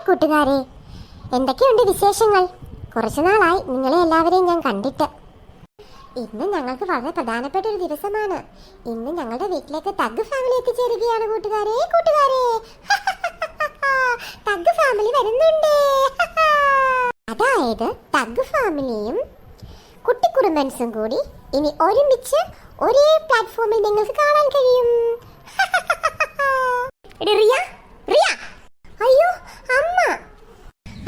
കൂട്ടുകാരെ, എന്തൊക്കെയുണ്ട് വിശേഷങ്ങൾ? കുറച്ചു നാളായി നിങ്ങളെ എല്ലാവരെയും ഞാൻ കണ്ടിട്ട്. ഇന്ന് ഞങ്ങൾക്ക് വളരെ പ്രധാനപ്പെട്ട ഒരു ദിവസമാണ്. ഇന്ന് ഞങ്ങളുടെ വീട്ടിലേക്ക് തഗ് ഫാമിലി എത്തിച്ചേരുകയാണ് കൂട്ടുകാരെ. തഗ് ഫാമിലി വരുന്നുണ്ട്. അതായത് തഗ് ഫാമിലിയും കുട്ടി കുറുമ്പൻസും കൂടി ഇനി ഒരുമിച്ച് ഒരേ പ്ലാറ്റ്ഫോമിൽ നിങ്ങൾക്ക് കാണാൻ കഴിയും. റിയ, അയ്യോ അമ്മ,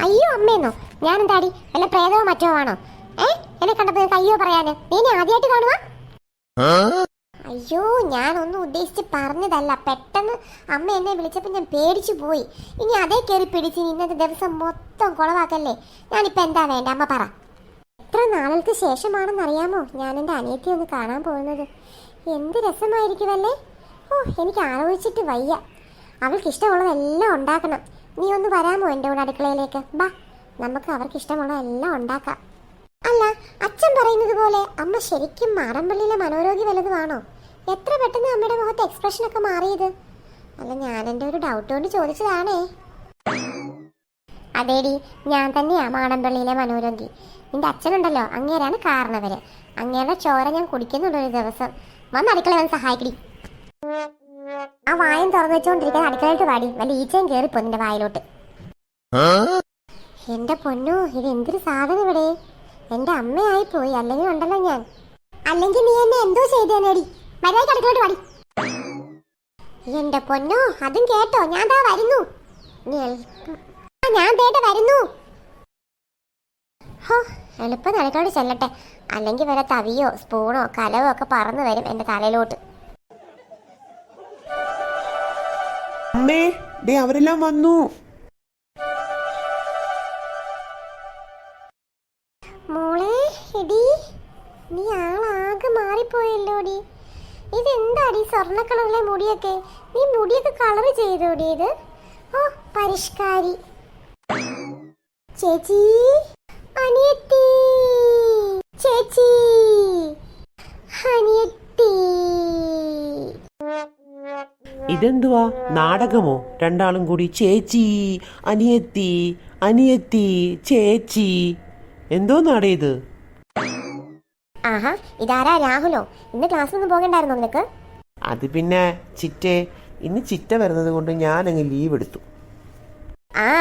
അയ്യോ അമ്മയെന്നോ? ഞാൻ എന്താടി വല്ല പ്രേതമോ മറ്റോ ആണോ? എന്നെ കണ്ടപ്പോ നിനക്ക് അയ്യോ പറയാന്? നീ ആദ്യമായിട്ട് കാണുക? അയ്യോ, ഞാനൊന്നും ഉദ്ദേശിച്ച് പറഞ്ഞതല്ല. പെട്ടെന്ന് അമ്മ എന്നെ വിളിച്ചപ്പോൾ ഞാൻ പേടിച്ചു പോയി. ഇനി അതേ കയറി പിടിച്ച് ഇന്നത്തെ ദിവസം മൊത്തം കുളവാക്കല്ലേ. ഞാനിപ്പോൾ എന്താ വേണ്ട അമ്മ പറ. എത്ര നാളുകൾക്ക് ശേഷമാണെന്നറിയാമോ ഞാൻ എൻ്റെ അനിയത്തിയെ ഒന്ന് കാണാൻ പോകുന്നത്? എന്ത് രസമായിരിക്കുമല്ലേ. എനിക്ക് ആലോചിച്ചിട്ട് വയ്യ. അവൾക്ക് ഇഷ്ടമുള്ളതെല്ലാം ഉണ്ടാക്കണം. നീ ഒന്ന് വരാമോ എൻ്റെ കൂടെ അടുക്കളയിലേക്ക്? ബാ, നമുക്ക് അവർക്ക് ഇഷ്ടമുള്ളതെല്ലാം ഉണ്ടാക്കാം. അല്ല, അച്ഛൻ പറയുന്നത് പോലെ അമ്മ ശരിക്കും മാടമ്പള്ളിയിലെ മനോരോഗി വല്ലതുമാണോ? എത്ര പെട്ടെന്ന് അമ്മയുടെ മുഖത്ത് എക്സ്പ്രഷനൊക്കെ മാറിയത്? അല്ല, ഞാൻ എൻ്റെ ഒരു ഡൗട്ട് കൊണ്ട് ചോദിച്ചതാണേ. അതേടി, ഞാൻ തന്നെയാ മാടമ്പള്ളിയിലെ മനോരോഗി. നിന്റെ അച്ഛനുണ്ടല്ലോ, അങ്ങേരാണ് കാരണവര്. അങ്ങേരുടെ ചോര ഞാൻ കുടിക്കുന്നുണ്ടൊരു ദിവസം. വന്ന് അടുക്കള വന്ന് സഹായിക്കടി. ആ വായം തുറന്നു വെച്ചോണ്ടിരിക്കാൻ അടുക്കളയിട്ട് പാടി. വല്ല ഈച്ചയും കയറിപ്പോ നിന്റെ വായിലോട്ട്. എന്റെ പൊന്നോ, ഇത് എന്തൊരു സാധനം ഇവിടെ! എന്റെ അമ്മയായി പോയി. അല്ലെങ്കിൽ ഉണ്ടല്ലോ ഞാൻ. അല്ലെങ്കിൽ നീ എന്നെ എന്തോ ചെയ്തേനേടി. മര്യാദയ്ക്ക് അടുക്കളോട്ട് പാടി. എന്റെ പൊന്നോ, അതും കേട്ടോ? ഞാൻ ദാ വരുന്നു. ഞാൻ ദേട്ടെ വരുന്നു. ഹോ, എളുപ്പം അടുക്കളോട്ട് ചെല്ലട്ടെ. അല്ലെങ്കിൽ വല്ല തവിയോ സ്പൂണോ കലവോ ഒക്കെ പറന്നു വരും എന്റെ തലയിലോട്ട്. അമ്മേ, ദേ അവരെല്ലാം വന്നു. മോളെ, എടി, നീ ആളാകെ മാറിപ്പോയല്ലോടി. ഇതെന്താടി സ്വർണ്ണ കളറിലെ മുടിയൊക്കെ? നീ മുടിയൊക്കെ കളർ ചെയ്തോടി ഇത്? ഓ, പരിഷ്കാരി. ചേച്ചി, അനിയത്തി, ചേച്ചി, അനിയത്തി. ഇതെന്തുവാ, നാടകമോ? രണ്ടാളും കൂടി ചേച്ചി അനിയത്തി അനിയത്തി ചേച്ചി. എന്തോന്നാടേ ഇത്? ആഹാ, ഇതാരാ? രാഹുലോ? ഇന്ന് ക്ലാസ്സിലൊന്നും പോകണ്ടായിരുന്നോ നിനക്ക്? അത് പിന്നെ ചിറ്റേ, ഇന്ന് ചിറ്റ വരുന്നത് കൊണ്ട് ഞാനങ്ങ് ലീവ് എടുത്തു.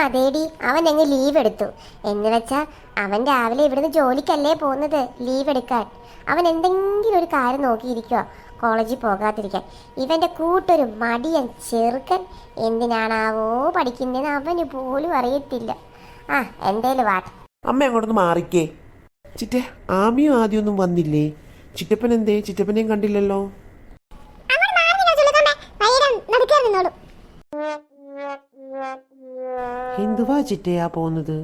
അതേടി, അവൻ അങ്ങ് ലീവ് എടുത്തു. എന്ന് വെച്ചാ അവൻ രാവിലെ ഇവിടുന്ന് ജോലിക്കല്ലേ പോകുന്നത്, ലീവ് എടുക്കാൻ. അവൻ എന്തെങ്കിലും ഒരു കാര്യം നോക്കിയിരിക്കുക കോളേജിൽ പോകാതിരിക്കാൻ. ഇവന്റെ കൂട്ടൊരു മടിയൻ ചെറുക്കൻ. എന്തിനാണാവോ പഠിക്കുന്നതെന്ന് അവന് പോലും അറിയത്തില്ല. എന്തേലും വാട്ടെ. അമ്മ അങ്ങോട്ടൊന്ന് മാറിക്കേ. ചിറ്റേ, ആമിയും ആദ്യമൊന്നും വന്നില്ലേ? ചിറ്റപ്പൻ എന്തേ? ചിറ്റപ്പനെയും കണ്ടില്ലല്ലോ. എന്തുവാ ചിറ്റയാ പോകുന്നത്?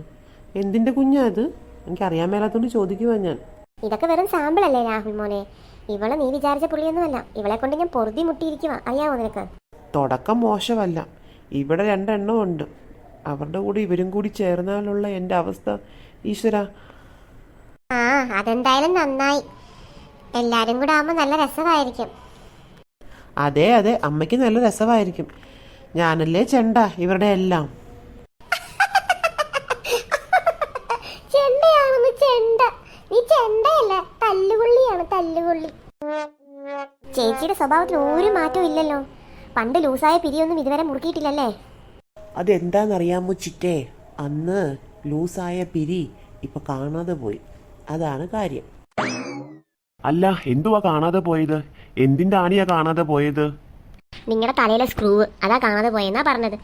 എന്തിന്റെ കുഞ്ഞാ അത്? എനിക്കറിയാൻ മേലാത്തോണ്ട് ചോദിക്കുവാ ഞാൻ. ഇതൊക്കെ വെറും സാമ്പിൾ അല്ലേ രാഹുൽ മോനെ. ഇവളെ നീ വിചാരിച്ച പുള്ളിയൊന്നുമല്ല. ഇവളെ കൊണ്ട് ഞാൻ പൊറുതി മുട്ടിയിരിക്കുക. അറിയാമോ നിനക്ക്? തുടക്കം മോശമല്ല. ഇവിടെ രണ്ടെണ്ണം ഉണ്ട്. അവരുടെ കൂടെ ഇവരും കൂടി ചേർന്നാലുള്ള എൻ്റെ അവസ്ഥ ഈശ്വര. അതെന്തായാലും നന്നായി. എല്ലാരും കൂടെ ആവുമ്പോ നല്ല രസമായിരിക്കും. അതെ അതെ, അമ്മയ്ക്ക് നല്ല രസമായിരിക്കും. ഞാനല്ലേ ചെണ്ട ഇവരുടെ എല്ലാം. ചെണ്ടയാണെന്ന്? ചെണ്ട? നീ ചെണ്ടയല്ല, തല്ലുകൊള്ളിയാണ്, തല്ലുകൊള്ളി. ചേച്ചിയുടെ സ്വഭാവത്തിന് ഒരു മാറ്റവും ഇല്ലല്ലോ. പണ്ട് ലൂസായ പിരിയൊന്നും ഇതുവരെ മുറുക്കിയിട്ടില്ലല്ലേ? അതെന്താണെന്നറിയാമോ ചിറ്റേ? അന്ന് ലൂസായ പിരി ഇപ്പൊ കാണാതെ പോയി. അതാണ് കാര്യം. അല്ല, എന്തുവാ കാണാതെ പോയത്? എന്തിന്റെ ആണിയാ കാണാതെ പോയത്? നിങ്ങളുടെ തലയിലെ സ്ക്രൂവ്, അതാ കാണാതെ പോയെന്നാ പറഞ്ഞത്.